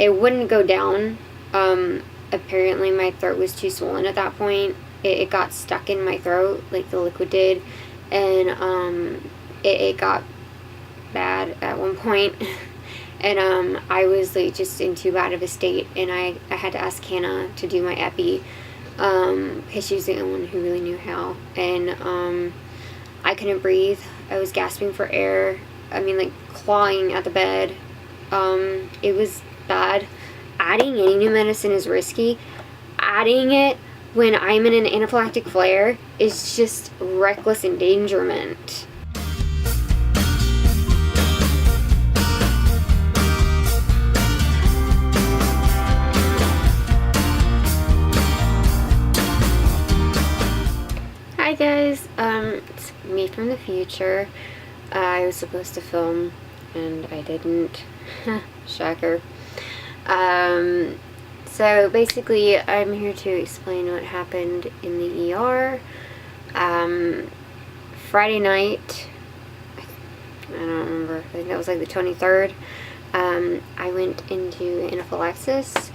it wouldn't go down. Apparently my throat was too swollen at that point. It got stuck in my throat, like the liquid did, and it got bad at one point. And I was like just in too bad of a state, and I had to ask Hannah to do my epi, because she was the only one who really knew how. And I couldn't breathe. I was gasping for air. I mean, like clawing at the bed. It was bad. Adding any new medicine is risky. Adding it when I'm in an anaphylactic flare is just reckless endangerment. Hi guys, it's me from the future. I was supposed to film and I didn't. Shocker. So basically I'm here to explain what happened in the ER. Friday night, I don't remember, I think that was like the 23rd, I went into anaphylaxis.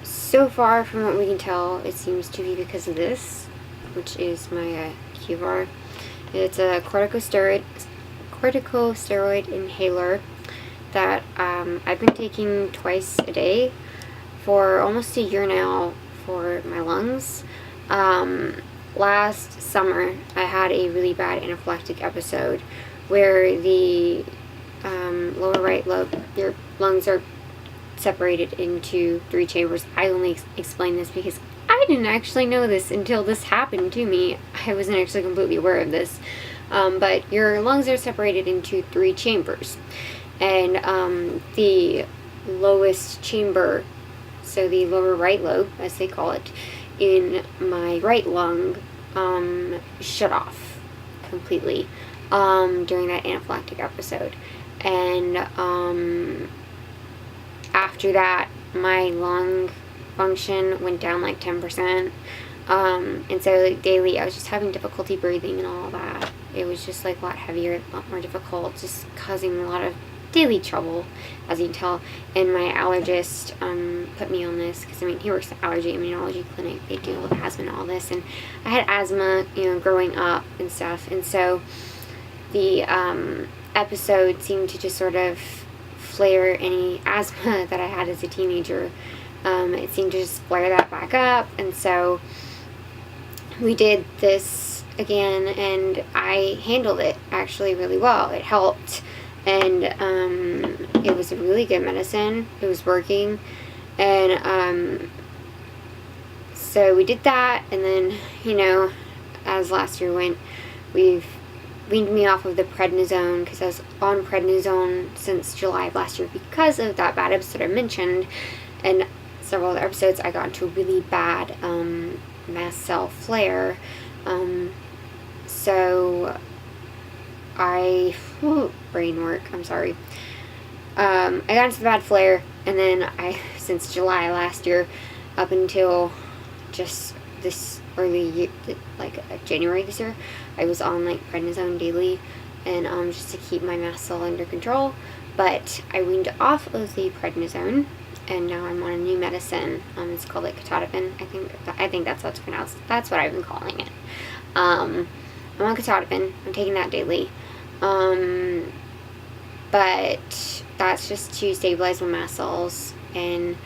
So far from what we can tell, it seems to be because of this, which is my QVAR. It's a corticosteroid inhaler that I've been taking twice a day for almost a year now for my lungs. Last summer, I had a really bad anaphylactic episode where the lower right lobe, your lungs are separated into 3 chambers. I only explain this because I didn't actually know this until this happened to me. I wasn't actually completely aware of this. But your lungs are separated into 3 chambers. And the lowest chamber, so the lower right lobe, as they call it, in my right lung, shut off completely during that anaphylactic episode. And after that, my lung function went down like 10%. And so like daily, I was just having difficulty breathing and all that. It was just like a lot heavier, a lot more difficult, just causing a lot of daily trouble, as you can tell. And my allergist put me on this because, I mean, he works at Allergy Immunology Clinic. They deal with asthma and all this. And I had asthma, you know, growing up and stuff. And so the episode seemed to just sort of flare any asthma that I had as a teenager. It seemed to just flare that back up. And so we did this again, and I handled it actually really well. It helped. And it was a really good medicine. It was working. And so we did that. And then, you know, as last year went, we've weaned me off of the prednisone, because I was on prednisone since July of last year because of that bad episode I mentioned. And several other episodes, I got into a really bad mast cell flare. So brain work, I'm sorry. I got into the bad flare, and then since July last year up until just this early year, like January this year, I was on like prednisone daily, and just to keep my mast cell under control. But I weaned off of the prednisone, and now I'm on a new medicine. It's called like Ketotifen. I think that's how it's pronounced. That's what I've been calling it. I'm on Ketotifen. I'm taking that daily. But that's just to stabilize my mast cells, and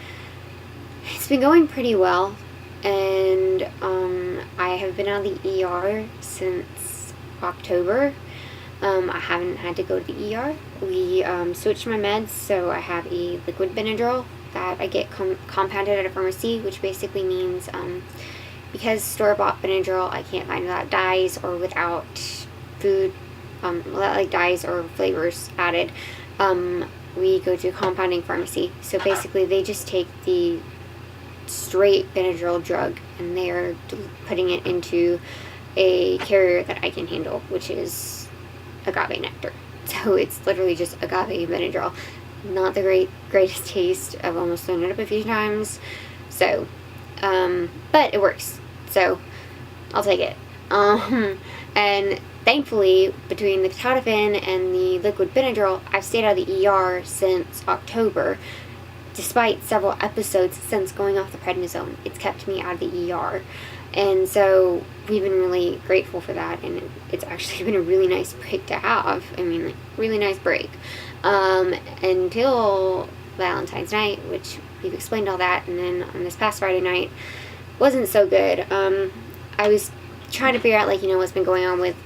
it's been going pretty well. And I have been out of the ER since October. I haven't had to go to the ER. We switched my meds, so I have a liquid Benadryl that I get compounded at a pharmacy, which basically means because store-bought Benadryl I can't find without dyes or without food, like dyes or flavors added. We go to a compounding pharmacy. So basically they just take the straight Benadryl drug and they're putting it into a carrier that I can handle, which is agave nectar. So it's literally just agave Benadryl. Not the greatest taste. I've almost thrown it up a few times. So, but it works. So I'll take it. And thankfully, between the Ketotifen and the liquid Benadryl, I've stayed out of the ER since October. Despite several episodes since going off the prednisone, it's kept me out of the ER. And so we've been really grateful for that, and it's actually been a really nice break to have. I mean, like, really nice break. Until Valentine's night, which we've explained all that, and then on this past Friday night, wasn't so good. I was trying to figure out, like, what's been going on with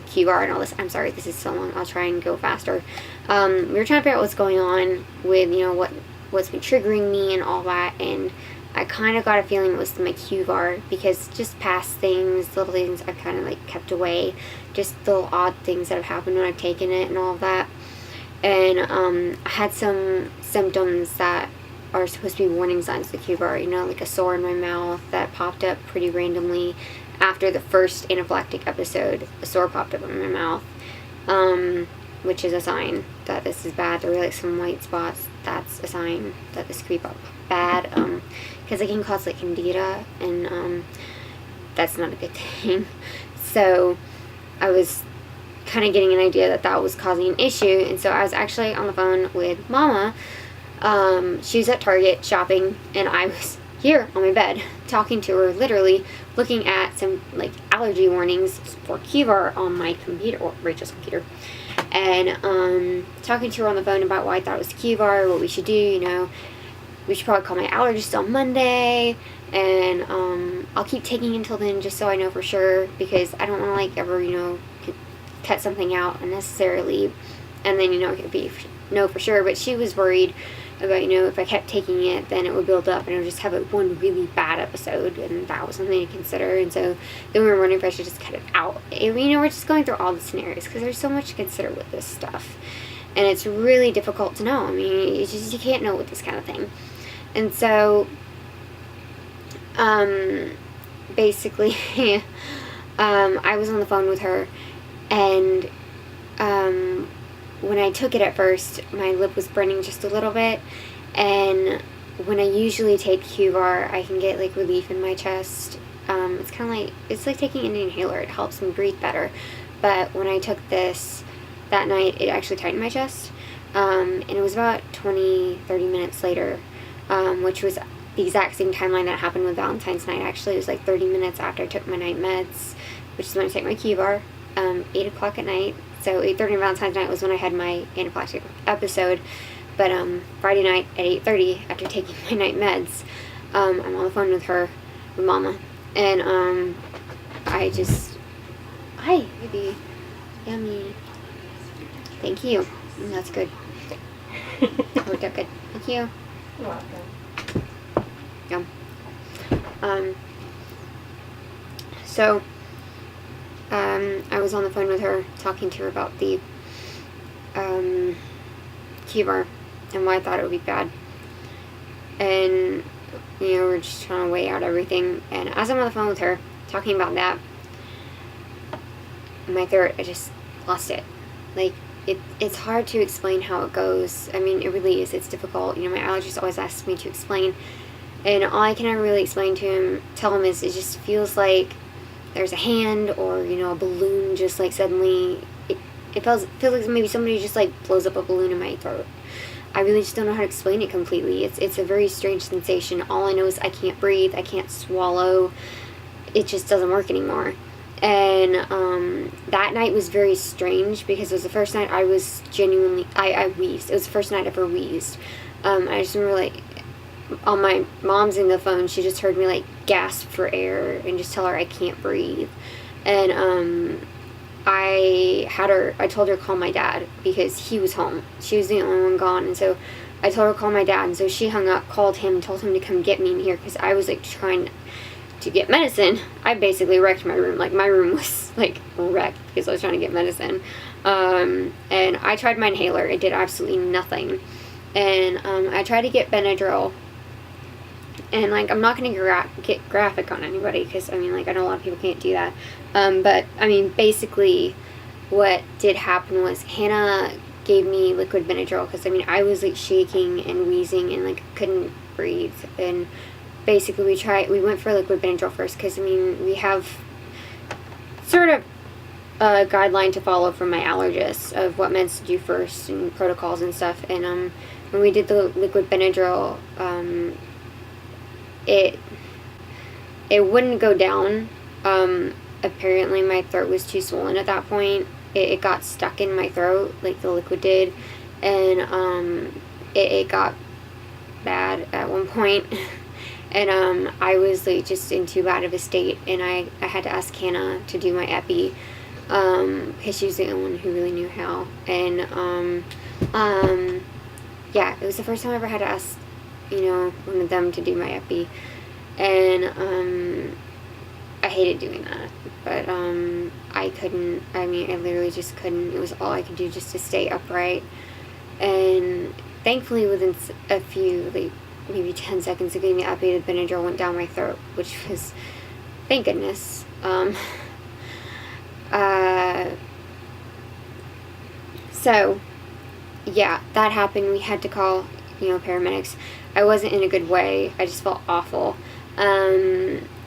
QVAR and all this. I'm sorry, this is so long. I'll try and go faster. We were trying to figure out what's going on with, what's been triggering me and all that, and I kind of got a feeling it was my QVAR, because just past things, little things I've kind of, like, kept away, just little odd things that have happened when I've taken it and all of that. And I had some symptoms that are supposed to be warning signs of QVAR, like a sore in my mouth that popped up pretty randomly after the first anaphylactic episode. A sore popped up in my mouth, which is a sign that this is bad. There were, like, some white spots. That's a sign that this could be bad, because it can cause, like, candida, and that's not a good thing. So I was kind of getting an idea that that was causing an issue, and so I was actually on the phone with Mama. She was at Target shopping, and I was here on my bed talking to her, literally looking at some, like, allergy warnings for QVAR on my computer, or Rachel's computer, and talking to her on the phone about why I thought it was QVAR, what we should do. We should probably call my allergist on Monday, and I'll keep taking until then just so I know for sure, because I don't want to, like, ever, cut something out unnecessarily, and then, it could be no for sure. But she was worried about, if I kept taking it, then it would build up and I would just have one really bad episode, and that was something to consider. And so then we were wondering if I should just cut it out. And, we're just going through all the scenarios, because there's so much to consider with this stuff, and it's really difficult to know. I mean, it's just, you can't know with this kind of thing. And so basically I was on the phone with her, and when I took it at first, my lip was burning just a little bit, and when I usually take QVAR, I can get, like, relief in my chest. It's kind of like, it's like taking an inhaler. It helps me breathe better. But when I took this that night, it actually tightened my chest, and it was about 20-30 minutes later, which was the exact same timeline that happened with Valentine's night. Actually, it was like 30 minutes after I took my night meds, which is when I take my QVAR, 8 o'clock at night. So 8:30 Valentine's night was when I had my anaphylactic episode. But Friday night at 8:30, after taking my night meds, I'm on the phone with her, with Mama, and I just, hi, baby, yummy, thank you, that's good, worked out good, thank you. You're welcome. Yeah. So I was on the phone with her, talking to her about the QVAR and why I thought it would be bad. And, we're just trying to weigh out everything. And as I'm on the phone with her, talking about that, my throat, I just lost it. Like, it's hard to explain how it goes. I mean, it really is. It's difficult. My allergist always asks me to explain. And all I can ever really tell him is it just feels like there's a hand, or, a balloon just, like, suddenly, it feels like maybe somebody just, like, blows up a balloon in my throat. I really just don't know how to explain it completely. It's a very strange sensation. All I know is I can't breathe, I can't swallow. It just doesn't work anymore. And that night was very strange, because it was the first night I was genuinely, I wheezed. It was the first night I ever wheezed. I just remember, like, on my mom's in the phone, she just heard me, like, gasp for air and just tell her I can't breathe. And I told her to call my dad, because he was home. She was the only one gone, and so I told her to call my dad, and so she hung up, called him, told him to come get me in here, because I was, like, trying to get medicine. I basically wrecked my room. Like, my room was, like, wrecked because I was trying to get medicine. And I tried my inhaler. It did absolutely nothing. And I tried to get Benadryl. And, like, I'm not going to get graphic on anybody, because, I mean, like, I know a lot of people can't do that. But, I mean, basically what did happen was Hannah gave me liquid Benadryl, because, I mean, I was, like, shaking and wheezing and, like, couldn't breathe. And basically we went for liquid Benadryl first, because, I mean, we have sort of a guideline to follow from my allergist of what meds to do first and protocols and stuff. And when we did the liquid Benadryl, it wouldn't go down. Apparently my throat was too swollen at that point. It got stuck in my throat like the liquid did, and it got bad at one point. And I was like just in too bad of a state, and I had to ask Hannah to do my epi, because she was the only one who really knew how. And yeah, it was the first time I ever had to ask, one of them to do my epi, and I hated doing that, but I couldn't. I mean, I literally just couldn't. It was all I could do just to stay upright. And thankfully, within a few, like maybe 10 seconds of getting the epi, the Benadryl went down my throat, which was, thank goodness. So yeah, that happened. We had to call, paramedics. I wasn't in a good way. I just felt awful.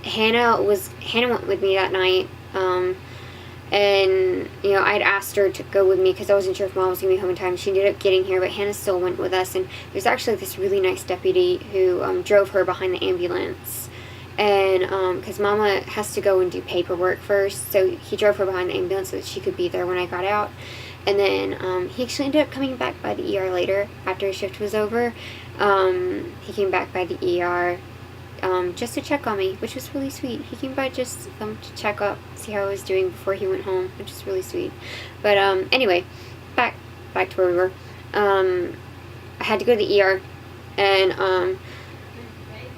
Hannah went with me that night, and I'd asked her to go with me because I wasn't sure if Mom was gonna be home in time. She ended up getting here, but Hannah still went with us. And there's actually this really nice deputy who drove her behind the ambulance, and because Mama has to go and do paperwork first, so he drove her behind the ambulance so that she could be there when I got out. And then he actually ended up coming back by the ER later after his shift was over. He came back by the ER. Just to check on me, which was really sweet. He came by just to check up, see how I was doing before he went home, which is really sweet. But anyway, back to where we were. I had to go to the ER, and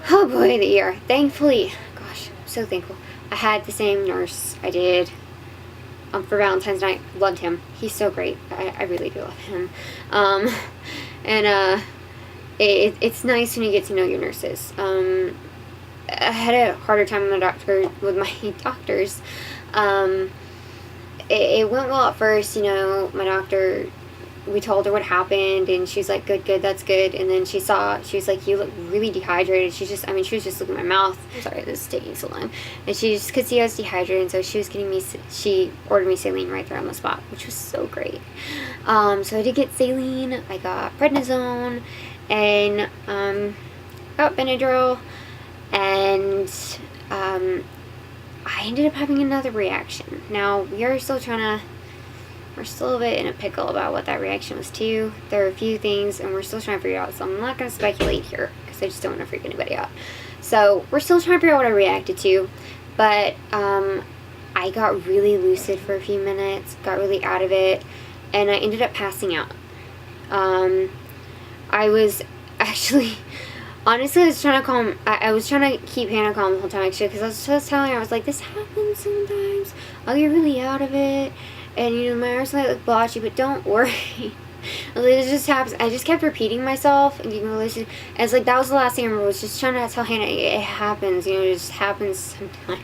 oh boy, the ER. Thankfully, gosh, I'm so thankful. I had the same nurse I did for Valentine's night. Loved him. He's so great. I really do love him. And it's nice when you get to know your nurses. I had a harder time with my doctors. It went well at first, my doctor, we told her what happened, and she's like, good, that's good. And then she was like, you look really dehydrated. She was just looking at my mouth. Sorry, this is taking so long. And she just could see I was dehydrated, and so she ordered me saline right there on the spot, which was so great. So I did get saline, I got prednisone, and got Benadryl, and I ended up having another reaction. Now, we're still a bit in a pickle about what that reaction was to. There are a few things, and we're still trying to figure it out, so I'm not going to speculate here, because I just don't want to freak anybody out. So, we're still trying to figure out what I reacted to, but I got really lucid for a few minutes, got really out of it, and I ended up passing out. I was actually... Honestly, I was trying to keep Hannah calm the whole time, actually, because I was just telling her, I was like, this happens sometimes. I'll get really out of it, and, my arms might look blotchy, but don't worry. It just happens. I just kept repeating myself, and and it's like, that was the last thing I remember, was just trying to tell Hannah, it happens, it just happens sometimes.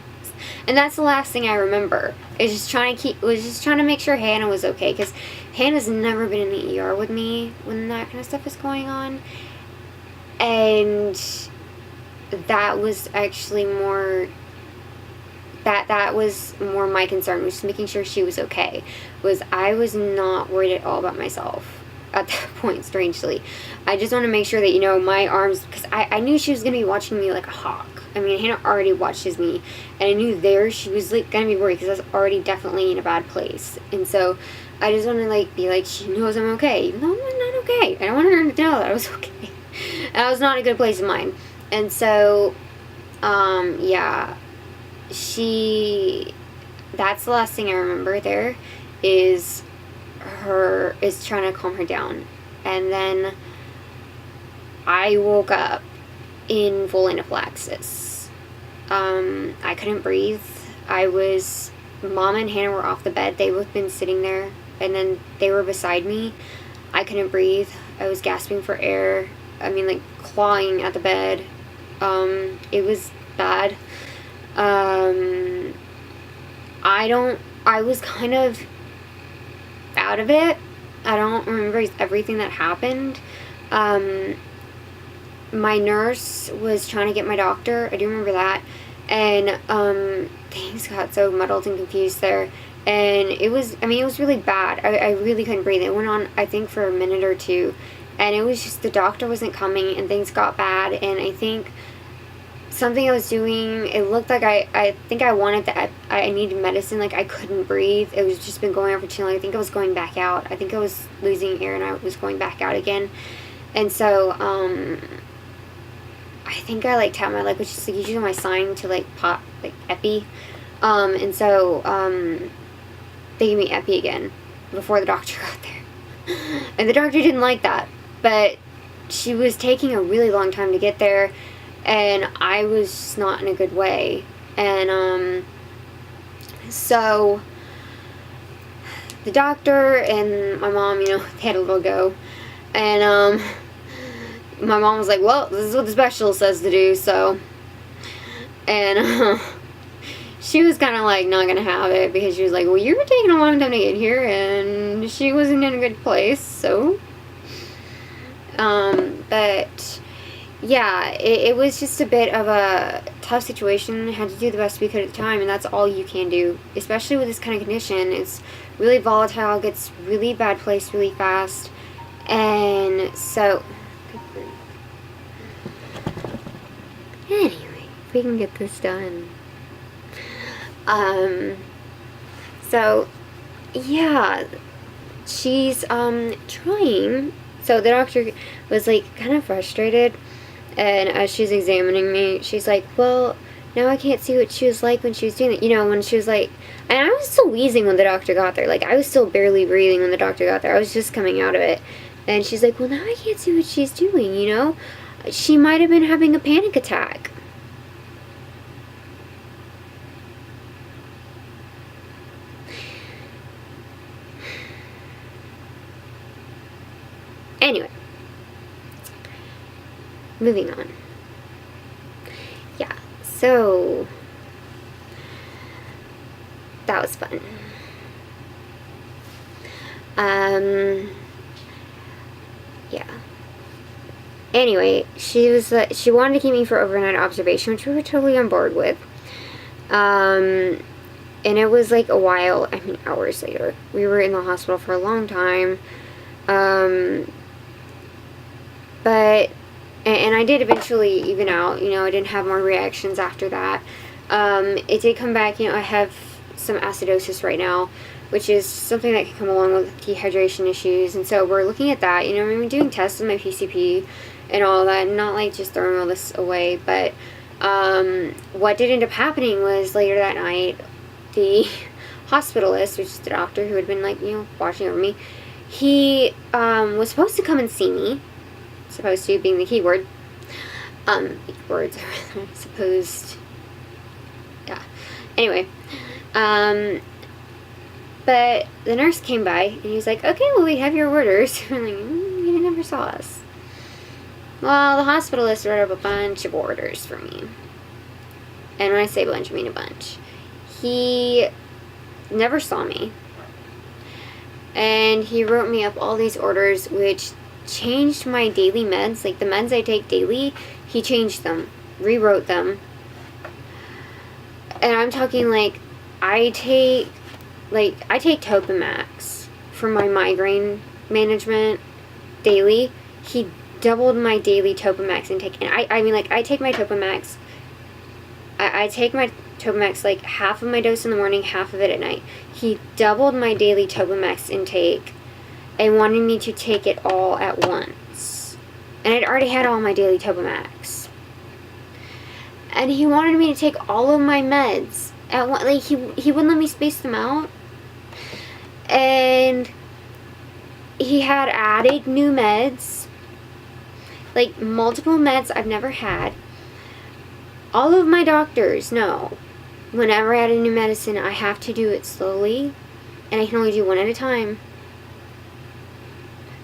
And that's the last thing I remember. Was just trying to make sure Hannah was okay, because Hannah's never been in the ER with me when that kind of stuff is going on. And that was actually more, that was more my concern, was just making sure she was okay. I was not worried at all about myself at that point, strangely. I just want to make sure that, my arms, because I knew she was going to be watching me like a hawk. I mean, Hannah already watches me, and I knew she was like going to be worried, because I was already definitely in a bad place. And so I just want to be like, she knows I'm okay, even though I'm not okay. I don't want her to know that I was okay. I was not in a good place of mind. And so, yeah, that's the last thing I remember there, is trying to calm her down. And then I woke up in full anaphylaxis. I couldn't breathe. Mom and Hannah were off the bed. They both been sitting there, and then they were beside me. I couldn't breathe. I was gasping for air. I mean, like, clawing at the bed. It was bad. I was kind of out of it. I don't remember everything that happened. My nurse was trying to get my doctor. I do remember that. And, things got so muddled and confused there. And it was, I mean, it was really bad. I really couldn't breathe. It went on, I think, for a minute or two. And it was just, the doctor wasn't coming and things got bad. And I think something I was doing, it looked like I think I wanted that, I needed medicine. Like, I couldn't breathe. It was just been going on for too long. I think I was going back out. I think I was losing air and I was going back out again. And so, I think I, like, tapped my leg, which is like usually my sign to, like, pop, like, epi. And so, they gave me epi again before the doctor got there. And the doctor didn't like that. But she was taking a really long time to get there. And I was just not in a good way. And, so the doctor and my mom, you know, they had a little go. And, my mom was like, well, this is what the specialist says to do, so. And, she was kind of like not going to have it because she was like, well, you were taking a long time to get here and she wasn't in a good place, so. But yeah, it was just a bit of a tough situation. I had to do the best we could at the time, and that's all you can do, especially with this kind of condition. It's really volatile, gets really bad place really fast, and so, anyway, if we can get this done. So, yeah, she's, trying. So the doctor was, like, kind of frustrated, and as she's examining me, she's like, well, now I can't see what she was like when she was doing it. You know, when she was like, and I was still wheezing when the doctor got there. Like, I was still barely breathing when the doctor got there. I was just coming out of it. And she's like, well, now I can't see what she's doing, you know? She might have been having a panic attack. Anyway, moving on. Yeah, so that was fun. Yeah. Anyway, she wanted to keep me for overnight observation, which we were totally on board with. And it was like a while, I mean hours later. We were in the hospital for a long time. But, and I did eventually even out, you know, I didn't have more reactions after that. It did come back, you know, I have some acidosis right now, which is something that can come along with dehydration issues, and so we're looking at that, you know, I mean, doing tests with my PCP and all that, not like just throwing all this away, but, what did end up happening was later that night, the hospitalist, which is the doctor who had been, like, you know, watching over me, he, was supposed to come and see me. Supposed to being the key word. Words are supposed. Yeah. Anyway. But the nurse came by and he was like, okay, well, we have your orders. I'm like, you never saw us. Well, the hospitalist wrote up a bunch of orders for me. And when I say bunch, I mean a bunch. He never saw me. And he wrote me up all these orders, which changed my daily meds, like the meds I take daily, he changed them, rewrote them. And I'm talking like, I take Topamax for my migraine management daily. He doubled my daily Topamax intake. And I mean, like, I take my Topamax, I take my Topamax, like, half of my dose in the morning, half of it at night. He doubled my daily Topamax intake and wanted me to take it all at once. And I'd already had all my daily Topamax. And he wanted me to take all of my meds at once. Like, he wouldn't let me space them out. And he had added new meds. Like, multiple meds I've never had. All of my doctors know whenever I add a new medicine, I have to do it slowly. And I can only do one at a time.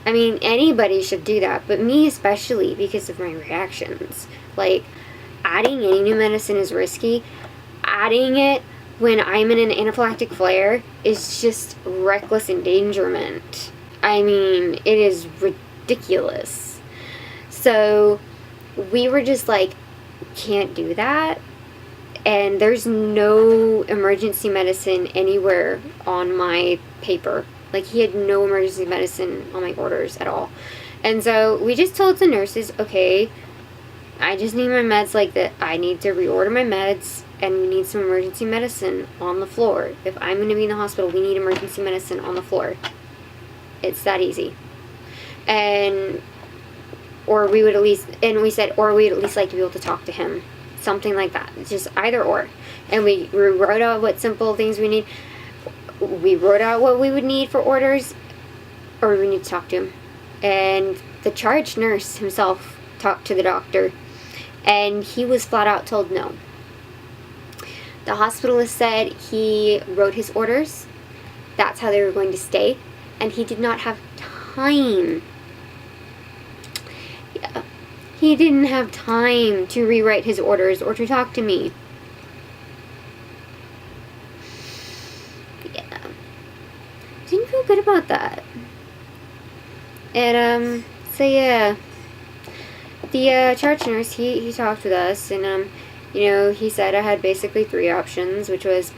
I mean, anybody should do that, but me especially because of my reactions. Like, adding any new medicine is risky. Adding it when I'm in an anaphylactic flare is just reckless endangerment. I mean, it is ridiculous. So, we were just like, can't do that. and there's no emergency medicine anywhere on my paper. Like, he had no emergency medicine on my orders at all. And so we just told the nurses, okay, I just need my meds like that. I need to reorder my meds, and we need some emergency medicine on the floor. If I'm going to be in the hospital, we need emergency medicine on the floor. It's that easy. And, or we would at least, and we said, or we'd at least like to be able to talk to him. Something like that. It's just either or. And we wrote out what simple things we need. We wrote out what we would need for orders, or we need to talk to him. And the charge nurse himself talked to the doctor, and he was flat out told no. The hospitalist said he wrote his orders. That's how they were going to stay. And he did not have time. Yeah. He didn't have time to rewrite his orders or to talk to me. Yeah. Didn't feel good about that. And, so yeah. The charge nurse, he talked with us, and, you know, he said I had basically 3 options, which was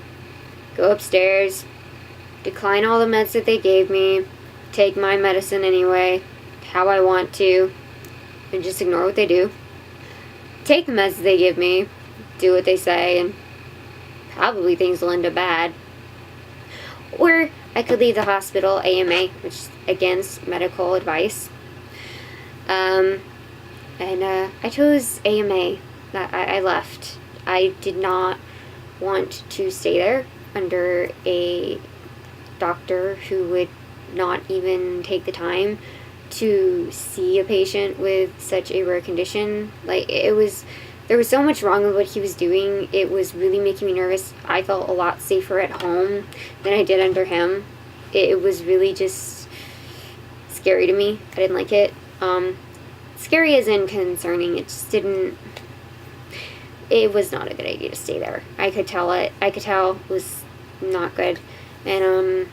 go upstairs, decline all the meds that they gave me, take my medicine anyway, how I want to, and just ignore what they do. Take the meds that they give me, do what they say, and probably things will end up bad. Or I could leave the hospital AMA, which is against medical advice. And I chose AMA. I left. I did not want to stay there under a doctor who would not even take the time to see a patient with such a rare condition. Like, there was so much wrong with what he was doing. It was really making me nervous. I felt a lot safer at home than I did under him. It was really just scary to me. I didn't like it. Scary as in concerning. It just didn't... It was not a good idea to stay there. I could tell it. I could tell it was not good. And,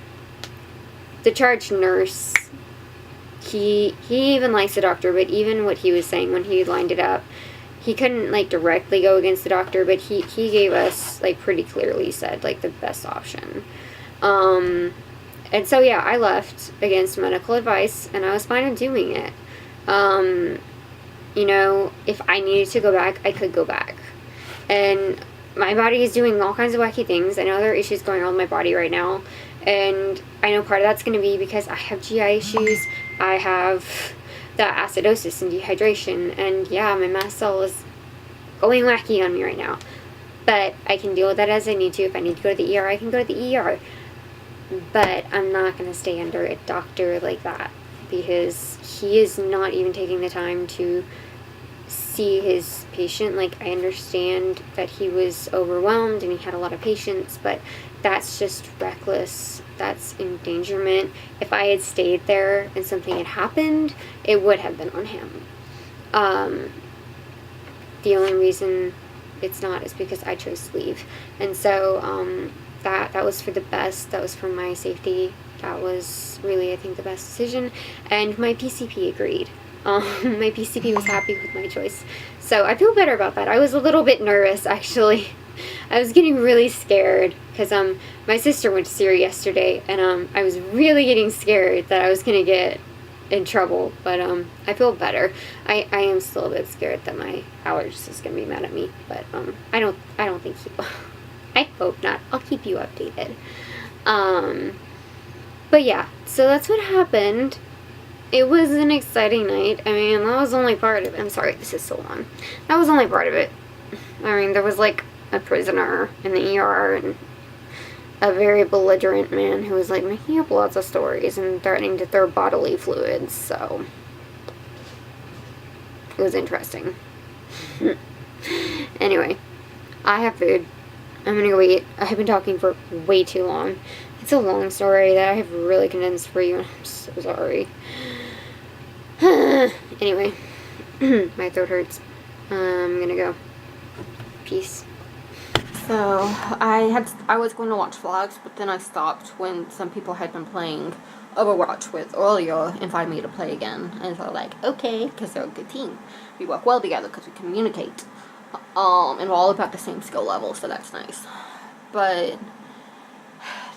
the charge nurse, he even likes the doctor, but even what he was saying when he lined it up, he couldn't, like, directly go against the doctor, but he gave us, like, pretty clearly said, like, the best option. And so, yeah, I left against medical advice, and I was fine with doing it. You know, if I needed to go back, I could go back. And my body is doing all kinds of wacky things. I know there are issues going on with my body right now, and I know part of that's going to be because I have GI issues. I have the acidosis and dehydration, and yeah, my mast cell is going wacky on me right now. But I can deal with that as I need to. If I need to go to the ER, I can go to the ER. But I'm not going to stay under a doctor like that, because he is not even taking the time to see his patient. Like, I understand that he was overwhelmed and he had a lot of patients, but that's just reckless. That's endangerment. If I had stayed there and something had happened, it would have been on him. The only reason it's not is because I chose to leave. And so, that was for the best. That was for my safety. That was really, I think, the best decision. And my PCP agreed. My PCP was happy with my choice. So I feel better about that. I was a little bit nervous, actually. I was getting really scared because my sister went to see her yesterday, and I was really getting scared that I was going to get in trouble. But I feel better. I am still a bit scared that my allergist is going to be mad at me. But I don't think he will. I hope not. I'll keep you updated. But yeah, so that's what happened. It was an exciting night. I mean, that was only part of it. I'm sorry, this is so long. That was only part of it. I mean, there was like a prisoner in the ER and a very belligerent man who was like making up lots of stories and threatening to throw bodily fluids, so it was interesting. Anyway, I have food. I'm gonna go eat. I have been talking for way too long. It's a long story that I have really condensed for you, and I'm so sorry. Anyway, my throat hurts. I'm gonna go. Peace. So, I was going to watch vlogs, but then I stopped when some people had been playing Overwatch with earlier, invited me to play again. And so I was like, okay, because they're a good team. We work well together because we communicate. And we're all about the same skill level, so that's nice. But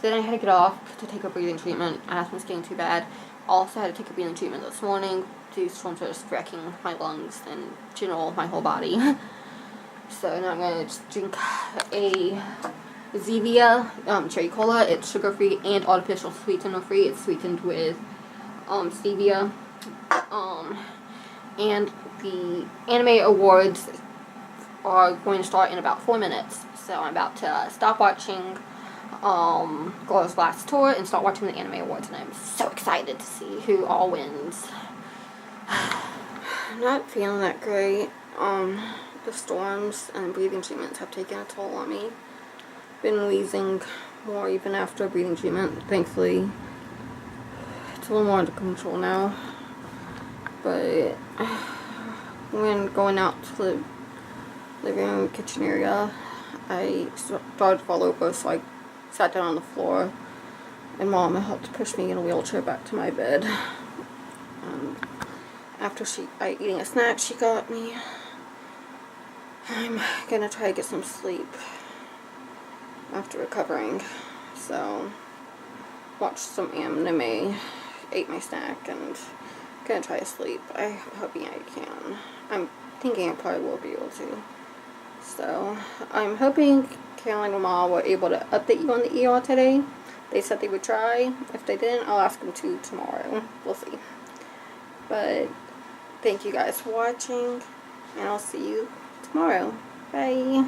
then I had to get off to take a breathing treatment. Asthma's getting too bad. Also had to take a breathing treatment this morning. These storms are just wrecking my lungs and general my whole body. So now I'm gonna just drink a Zevia cherry cola. It's sugar free and artificial sweetener free. It's sweetened with stevia. And the anime awards are going to start in about 4 minutes. So I'm about to stop watching Glorious Last Tour and start watching the anime awards, and I'm so excited to see who all wins. I'm not feeling that great. The storms and breathing treatments have taken a toll on me. Been wheezing more even after breathing treatment. Thankfully, it's a little more under control now. But when going out to the living room, kitchen area, I started to fall over, so I sat down on the floor, and Mom helped push me in a wheelchair back to my bed. After eating a snack she got me, I'm gonna try to get some sleep after recovering. So, watched some anime, ate my snack, and gonna try to sleep. I'm hoping I can. I'm thinking I probably will be able to. So, I'm hoping Caroline and Ma were able to update you on the ER today. They said they would try. If they didn't, I'll ask them to tomorrow. We'll see. But, thank you guys for watching, and I'll see you tomorrow. Bye.